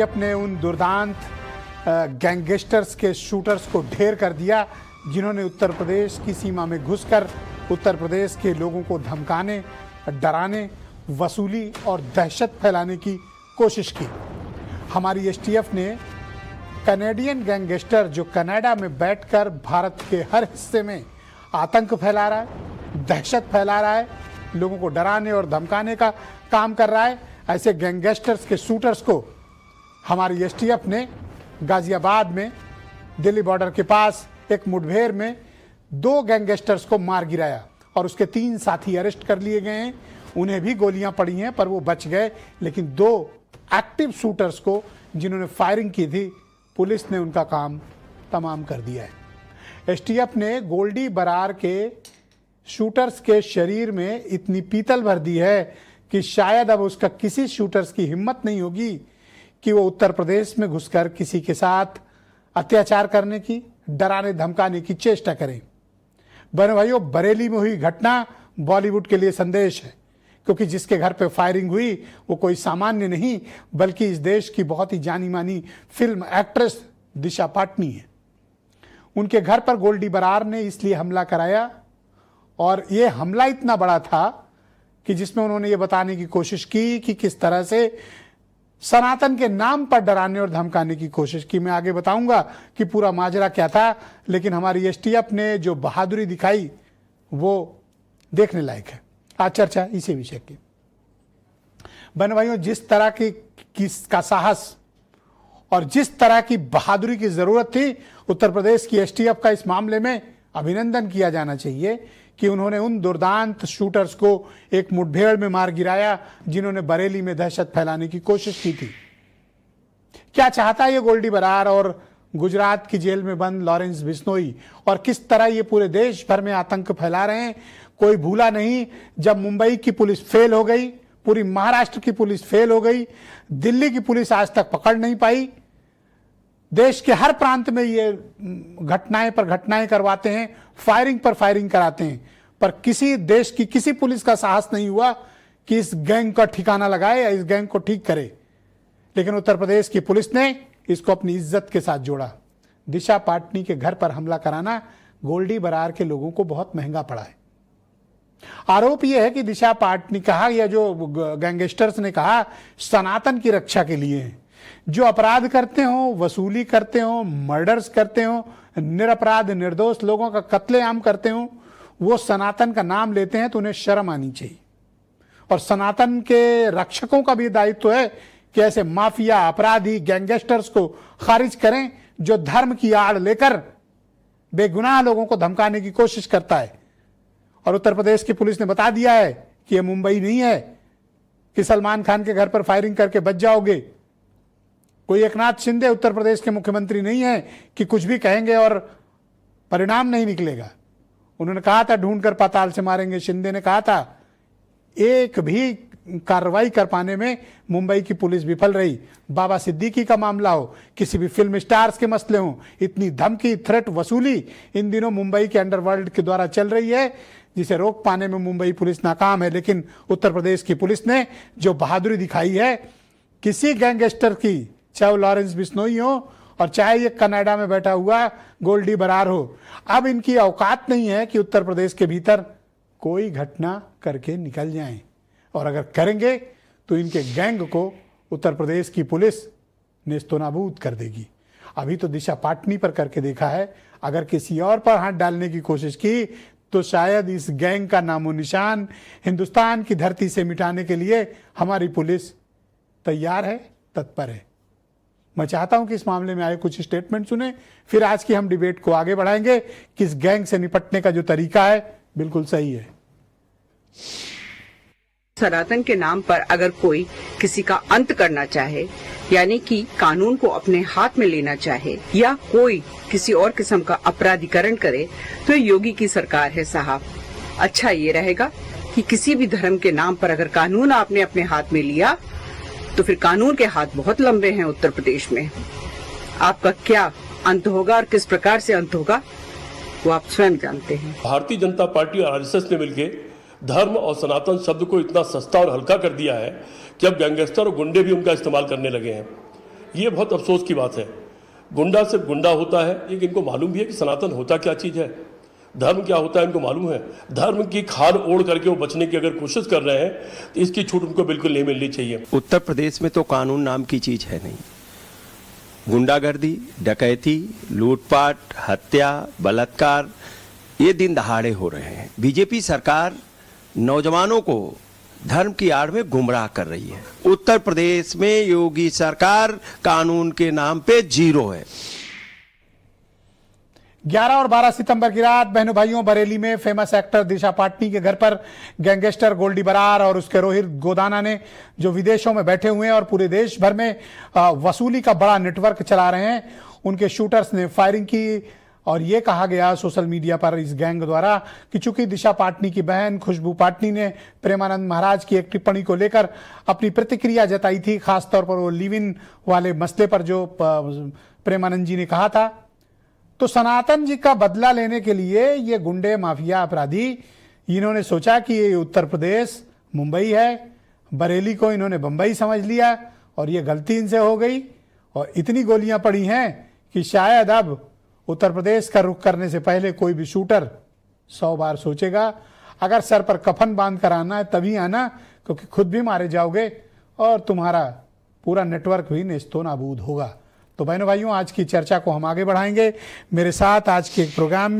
अपने उन दुर्दांत गैंगस्टर्स के शूटर्स को ढेर कर दिया जिन्होंने उत्तर प्रदेश की सीमा में घुसकर उत्तर प्रदेश के लोगों को धमकाने, डराने, वसूली और दहशत फैलाने की कोशिश की। हमारी एसटीएफ ने कनेडियन गैंगस्टर जो कनाडा में बैठकर भारत के हर हिस्से में आतंक फैला रहा है, दहशत फैला रहा है, लोगों को डराने और धमकाने का काम कर रहा है, ऐसे गैंगस्टर्स के शूटर्स को हमारी एसटीएफ ने गाजियाबाद में दिल्ली बॉर्डर के पास एक मुठभेड़ में 2 गैंगस्टर्स को मार गिराया और उसके 3 साथी अरेस्ट कर लिए गए हैं। उन्हें भी गोलियां पड़ी हैं पर वो बच गए, लेकिन 2 एक्टिव शूटर्स को जिन्होंने फायरिंग की थी पुलिस ने उनका काम तमाम कर दिया है। एसटीएफ ने गोल्डी बरार के शूटर्स के शरीर में इतनी पीतल भर दी है कि शायद अब उसका किसी शूटर्स की हिम्मत नहीं होगी कि वो उत्तर प्रदेश में घुसकर किसी के साथ अत्याचार करने की, डराने धमकाने की चेष्टा करें। बहनों भाइयों, बरेली में हुई घटना बॉलीवुड के लिए संदेश है, क्योंकि जिसके घर पे फायरिंग हुई वो कोई सामान्य नहीं बल्कि इस देश की बहुत ही जानी मानी फिल्म एक्ट्रेस दिशा पाटनी है। उनके घर पर गोल्डी बरार ने इसलिए हमला कराया और ये हमला इतना बड़ा था कि जिसमें उन्होंने ये बताने की कोशिश की कि किस तरह से सनातन के नाम पर डराने और धमकाने की कोशिश की। मैं आगे बताऊंगा कि पूरा माजरा क्या था, लेकिन हमारी एसटीएफ ने जो बहादुरी दिखाई वो देखने लायक है। आज चर्चा इसी विषय की। बहन भाइयों, जिस तरह का साहस और जिस तरह की बहादुरी की जरूरत थी, उत्तर प्रदेश की एसटीएफ का इस मामले में अभिनंदन किया जाना चाहिए कि उन्होंने उन दुर्दांत शूटर्स को एक मुठभेड़ में मार गिराया जिन्होंने बरेली में दहशत फैलाने की कोशिश की थी। क्या चाहता है ये गोल्डी बरार और गुजरात की जेल में बंद लॉरेंस बिश्नोई, और किस तरह ये पूरे देश भर में आतंक फैला रहे हैं? कोई भूला नहीं जब मुंबई की पुलिस फेल हो गई, पूरी महाराष्ट्र की पुलिस फेल हो गई, दिल्ली की पुलिस आज तक पकड़ नहीं पाई। देश के हर प्रांत में ये घटनाएं पर घटनाएं करवाते हैं, फायरिंग पर फायरिंग कराते हैं, पर किसी देश की किसी पुलिस का साहस नहीं हुआ कि इस गैंग का ठिकाना लगाए या इस गैंग को ठीक करे। लेकिन उत्तर प्रदेश की पुलिस ने इसको अपनी इज्जत के साथ जोड़ा। दिशा पाटनी के घर पर हमला कराना गोल्डी बरार के लोगों को बहुत महंगा पड़ा है। आरोप यह है कि दिशा पाटनी कहा, या जो गैंगस्टर्स ने कहा, सनातन की रक्षा के लिए है। जो अपराध करते हो, वसूली करते हो, मर्डर्स करते हो, निरपराध निर्दोष लोगों का कत्लेआम करते हो, वो सनातन का नाम लेते हैं तो उन्हें शर्म आनी चाहिए। और सनातन के रक्षकों का भी दायित्व है कि ऐसे माफिया, अपराधी, गैंगस्टर्स को खारिज करें जो धर्म की आड़ लेकर बेगुनाह लोगों को धमकाने की कोशिश करता है। और उत्तर प्रदेश की पुलिस ने बता दिया है कि यह मुंबई नहीं है कि सलमान खान के घर पर फायरिंग करके बच जाओगे। कोई एकनाथ शिंदे उत्तर प्रदेश के मुख्यमंत्री नहीं है कि कुछ भी कहेंगे और परिणाम नहीं निकलेगा। उन्होंने कहा था ढूंढ कर पाताल से मारेंगे। शिंदे ने कहा था, एक भी कार्रवाई कर पाने में मुंबई की पुलिस विफल रही। बाबा सिद्दीकी का मामला हो, किसी भी फिल्म स्टार्स के मसले हों, इतनी धमकी, थ्रेट, वसूली इन दिनों मुंबई के अंडरवर्ल्ड के द्वारा चल रही है, जिसे रोक पाने में मुंबई पुलिस नाकाम है। लेकिन उत्तर प्रदेश की पुलिस ने जो बहादुरी दिखाई है, किसी गैंगस्टर की, चाहे वो लॉरेंस बिश्नोई हो और चाहे ये कनाडा में बैठा हुआ गोल्डी बरार हो, अब इनकी औकात नहीं है कि उत्तर प्रदेश के भीतर कोई घटना करके निकल जाएं। और अगर करेंगे तो इनके गैंग को उत्तर प्रदेश की पुलिस नेस्तनाबूद कर देगी। अभी तो दिशा पाटनी पर करके देखा है, अगर किसी और पर हाथ डालने की कोशिश की तो शायद इस गैंग का नामो निशान हिंदुस्तान की धरती से मिटाने के लिए हमारी पुलिस तैयार है, तत्पर है। मैं चाहता हूं कि इस मामले में आए कुछ स्टेटमेंट सुने, फिर आज की हम डिबेट को आगे बढ़ाएंगे। किस गैंग से निपटने का जो तरीका है बिल्कुल सही है। सनातन के नाम पर अगर कोई किसी का अंत करना चाहे, यानी कि कानून को अपने हाथ में लेना चाहे, या कोई किसी और किस्म का अपराधीकरण करे, तो योगी की सरकार है साहब। अच्छा ये रहेगा कि किसी भी धर्म के नाम पर अगर कानून आपने अपने हाथ में लिया तो फिर कानून के हाथ बहुत लंबे हैं उत्तर प्रदेश में। आपका क्या अंत होगा और किस प्रकार से अंत होगा वो आप स्वयं जानते हैं। भारतीय जनता पार्टी और आरएसएस ने मिलकर धर्म और सनातन शब्द को इतना सस्ता और हल्का कर दिया है कि अब गैंगस्टर और गुंडे भी उनका इस्तेमाल करने लगे हैं। ये बहुत अफसोस की बात है। गुंडा सिर्फ गुंडा होता है, लेकिन इनको मालूम भी है कि सनातन होता क्या चीज़ है, धर्म क्या होता है इनको मालूम है। धर्म की खाल ओढ़ करके वो बचने की अगर कोशिश कर रहे हैं तो इसकी छूट उनको बिल्कुल नहीं मिलनी चाहिए। उत्तर प्रदेश में तो कानून नाम की चीज है नहीं। गुंडागर्दी, डकैती, लूटपाट, हत्या, बलात्कार ये दिन दहाड़े हो रहे हैं। बीजेपी सरकार नौजवानों को धर्म की आड़ में गुमराह कर रही है। उत्तर प्रदेश में योगी सरकार कानून के नाम पे जीरो है। 11 और 12 सितंबर की रात बहनों भाइयों बरेली में फेमस एक्टर दिशा पाटनी के घर पर गैंगस्टर गोल्डी बरार और उसके रोहित गोदाना ने, जो विदेशों में बैठे हुए हैं और पूरे देश भर में वसूली का बड़ा नेटवर्क चला रहे हैं, उनके शूटर्स ने फायरिंग की। और ये कहा गया सोशल मीडिया पर इस गैंग द्वारा कि चूंकि दिशा पाटनी की बहन खुशबू पाटनी ने प्रेमानंद महाराज की एक टिप्पणी को लेकर अपनी प्रतिक्रिया जताई थी, खासतौर पर वो लिव इन वाले मसले पर जो प्रेमानंद जी ने कहा था, तो सनातन जी का बदला लेने के लिए ये गुंडे माफिया अपराधी इन्होंने सोचा कि ये उत्तर प्रदेश मुंबई है, बरेली को इन्होंने बंबई समझ लिया और ये गलती इनसे हो गई। और इतनी गोलियां पड़ी हैं कि शायद अब उत्तर प्रदेश का रुख करने से पहले कोई भी शूटर 100 बार सोचेगा। अगर सर पर कफन बांध कर आना है तभी आना, क्योंकि खुद भी मारे जाओगे और तुम्हारा पूरा नेटवर्क भी नेस्तो नाबूद होगा। तो बहनों भाइयों, आज की चर्चा को हम आगे बढ़ाएंगे। मेरे साथ आज के प्रोग्राम